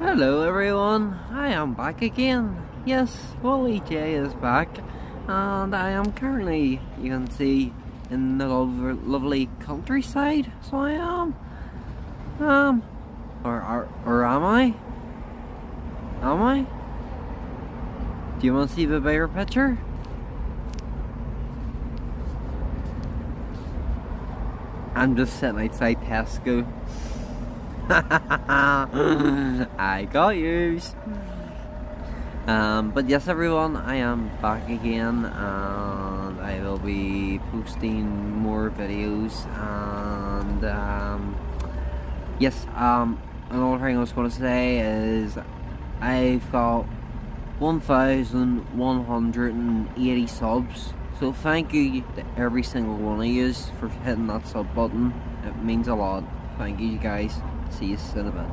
Hello everyone, I am back again. Yes, Wally J is back, and I am currently, you can see, in the lovely countryside. So I am, or am I? Am I? Do you want to see the bigger picture? I'm just sitting outside Tesco. I got yous. But yes everyone, I am back again and I will be posting more videos and yes, another thing I was going to say is I've got 1,180 subs, so thank you to every single one of you for hitting that sub button. It means a lot. Thank you guys. See you in a bit.